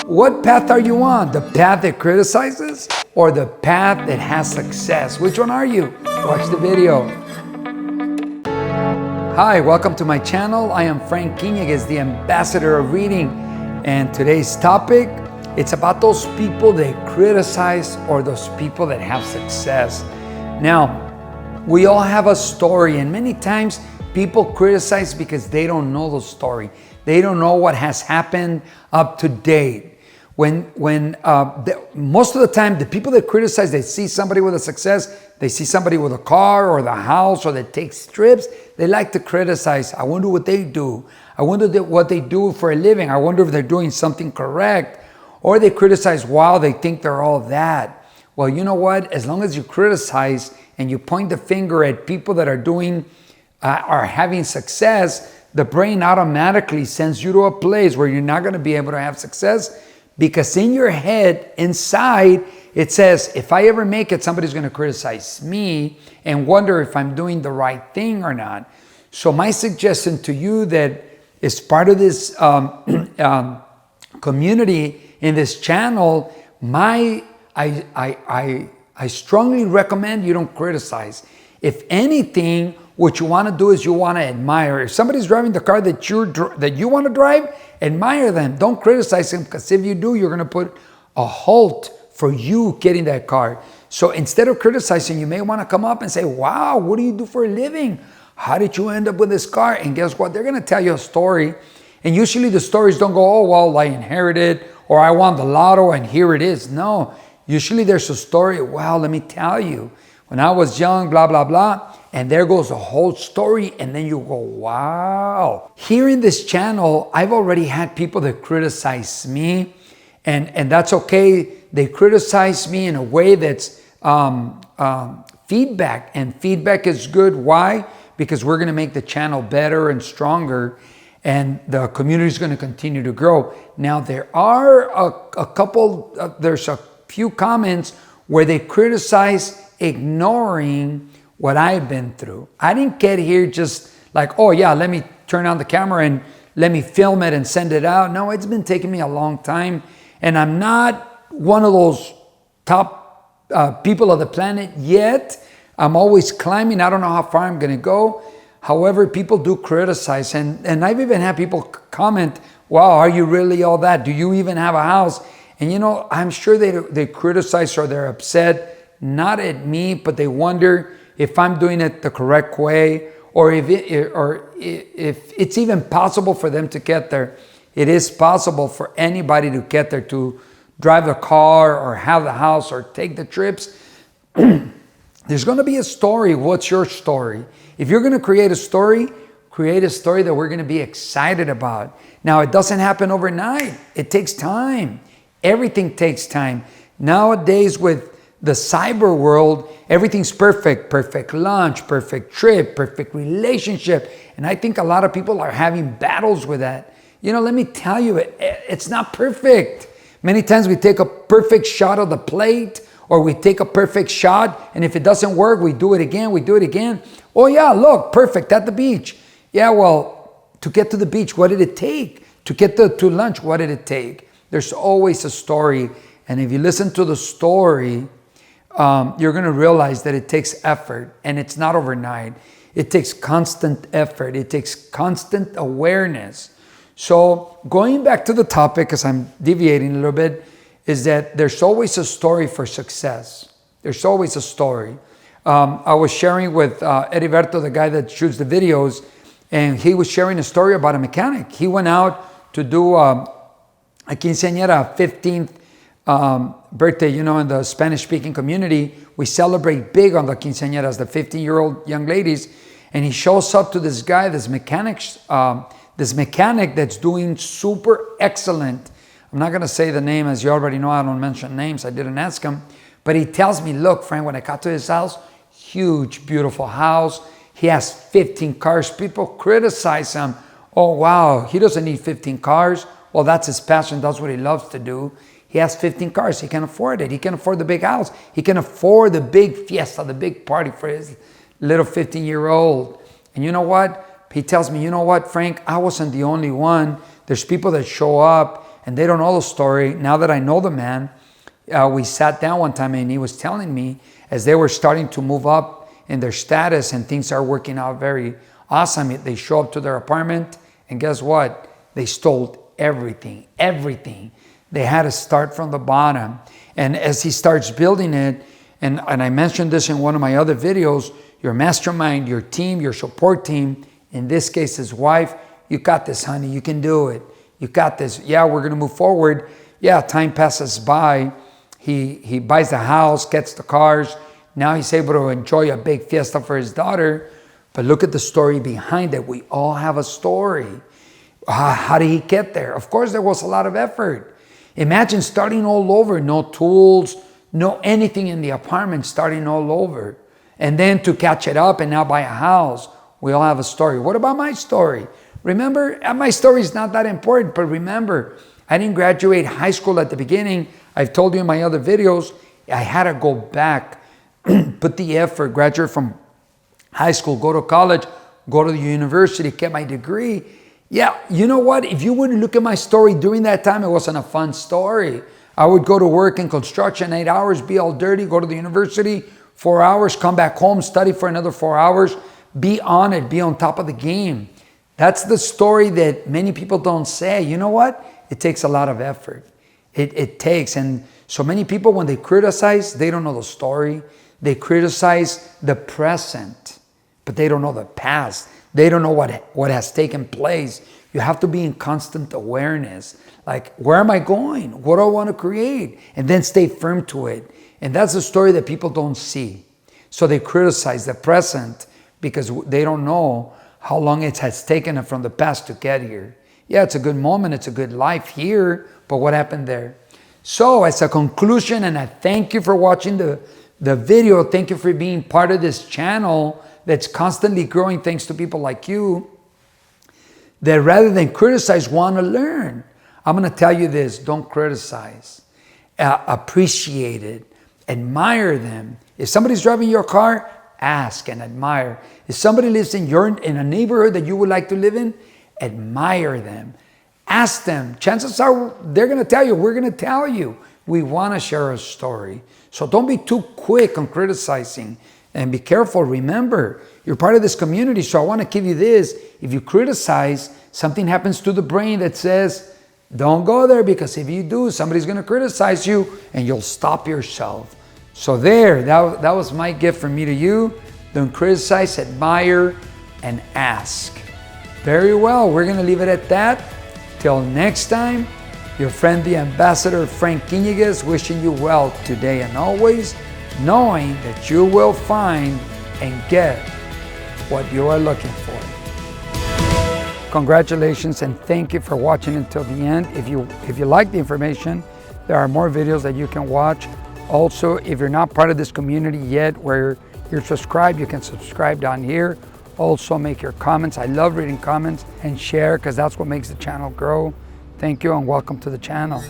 What path are you on? The path that criticizes or the path that has success? Which one are you? Watch the video. Hi, welcome to my channel. I am Frank Iniguez, the ambassador of reading. And today's topic, it's about those people that criticize or those people that have success. Now, we all have a story, and many times people criticize because they don't know the story. They don't know what has happened up to date. Most of the time, the people that criticize, they see somebody with a success, they see somebody with a car or the house or that takes trips, they like to criticize. I wonder what they do. I wonder what they do for a living. I wonder if they're doing something correct. Or they criticize, wow, they think they're all that. Well, you know what? As long as you criticize and you point the finger at people that are having success, the brain automatically sends you to a place where you're not going to be able to have success, because in your head, inside, it says, if I ever make it, somebody's going to criticize me and wonder if I'm doing the right thing or not. So my suggestion to you that is part of this community in this channel, I strongly recommend you don't criticize. If anything, what you want to do is you want to admire. If somebody's driving the car that you want to drive, admire them. Don't criticize them, because if you do, you're going to put a halt for you getting that car. So instead of criticizing, you may want to come up and say, wow, what do you do for a living? How did you end up with this car? And guess what? They're going to tell you a story. And usually the stories don't go, oh, well, I inherited, or I won the lotto and here it is. No, usually there's a story. Wow, let me tell you, when I was young, blah, blah, blah. And there goes the whole story. And then you go, wow. Here in this channel, I've already had people that criticize me. And that's okay. They criticize me in a way that's feedback. And feedback is good. Why? Because we're going to make the channel better and stronger. And the community is going to continue to grow. Now, there are there's a few comments where they criticize ignoring what I've been through. I didn't get here just like, oh yeah, let me turn on the camera and let me film it and send it out. No, it's been taking me a long time. And I'm not one of those top people of the planet yet. I'm always climbing. I don't know how far I'm going to go. However, people do criticize. And I've even had people comment, wow, are you really all that? Do you even have a house? And you know, I'm sure they criticize or they're upset, not at me, but they wonder if I'm doing it the correct way, or if it's even possible for them to get there. It is possible for anybody to get there, to drive the car or have the house or take the trips. There's going to be a story. What's your story? If you're going to create a story that we're going to be excited about. Now, it doesn't happen overnight. It takes time. Everything takes time. Nowadays, with the cyber world, everything's perfect. Perfect lunch, perfect trip, perfect relationship. And I think a lot of people are having battles with that. You know, let me tell you, it's not perfect. Many times we take a perfect shot of the plate, or we take a perfect shot, and if it doesn't work, we do it again. Oh yeah, look, perfect at the beach. Yeah, well, to get to the beach, what did it take? To get to lunch, what did it take? There's always a story. And if you listen to the story, you're going to realize that it takes effort, and it's not overnight. It takes constant effort. It takes constant awareness. So going back to the topic, because I'm deviating a little bit, is that there's always a story for success. There's always a story. I was sharing with Heriberto, the guy that shoots the videos, and he was sharing a story about a mechanic. He went out to do a quinceañera, 15th birthday. You know, in the Spanish-speaking community, we celebrate big on the quinceañeras, the 15-year-old young ladies. And he shows up to this guy, this mechanic that's doing super excellent. I'm not going to say the name, as you already know, I don't mention names. I didn't ask him. But he tells me, look, Frank, when I got to his house, huge, beautiful house. He has 15 cars. People criticize him. Oh, wow, he doesn't need 15 cars. Well, that's his passion. That's what he loves to do. He has 15 cars. He can afford it. He can afford the big house. He can afford the big fiesta, the big party for his little 15-year-old. And you know what? He tells me, you know what, Frank, I wasn't the only one. There's people that show up and they don't know the story. Now that I know the man, we sat down one time and he was telling me as they were starting to move up in their status and things are working out very awesome, they show up to their apartment and guess what? They stole everything. They had to start from the bottom. And as he starts building it, and I mentioned this in one of my other videos, your mastermind, your team, your support team, in this case his wife, you got this, honey, you can do it. You got this. Yeah, we're going to move forward. Yeah, time passes by. He buys the house, gets the cars. Now he's able to enjoy a big fiesta for his daughter. But look at the story behind it. We all have a story. How did he get there? Of course, there was a lot of effort. Imagine starting all over, no tools, no anything in the apartment, starting all over. And then to catch it up and now buy a house. We all have a story. What about my story? Remember, my story is not that important, but remember, I didn't graduate high school at the beginning. I've told you in my other videos, I had to go back, put the effort, graduate from high school, go to college, go to the university, get my degree. Yeah, you know what? If you wouldn't look at my story during that time, it wasn't a fun story. I would go to work in construction, 8 hours, be all dirty, go to the university, 4 hours, come back home, study for another 4 hours, be on it, be on top of the game. That's the story that many people don't say. You know what? It takes a lot of effort. It takes. And so many people, when they criticize, they don't know the story. They criticize the present, but they don't know the past. They don't know what has taken place. You have to be in constant awareness. Like, where am I going? What do I want to create? And then stay firm to it. And that's the story that people don't see. So they criticize the present because they don't know how long it has taken from the past to get here. Yeah, it's a good moment. It's a good life here. But what happened there? So as a conclusion, and I thank you for watching the video. Thank you for being part of this channel that's constantly growing thanks to people like you that rather than criticize, want to learn. I'm going to tell you this. Don't criticize. Appreciate it. Admire them. If somebody's driving your car, ask and admire. If somebody lives in a neighborhood that you would like to live in, admire them. Ask them. Chances are they're going to tell you. We're going to tell you. We want to share a story. So don't be too quick on criticizing. And be careful. Remember, you're part of this community. So I want to give you this. If you criticize, something happens to the brain that says, don't go there, because if you do, somebody's going to criticize you and you'll stop yourself. So there, that was my gift from me to you. Don't criticize, admire, and ask. Very well, we're going to leave it at that. Till next time, your friend, the Ambassador Frank Iniguez, wishing you well today and always, knowing that you will find and get what you are looking for. Congratulations and thank you for watching until the end. If you like the information, there are more videos that you can watch. Also, if you're not part of this community yet where you're subscribed, you can subscribe down here. Also, make your comments. I love reading comments, and share because that's what makes the channel grow. Thank you and welcome to the channel.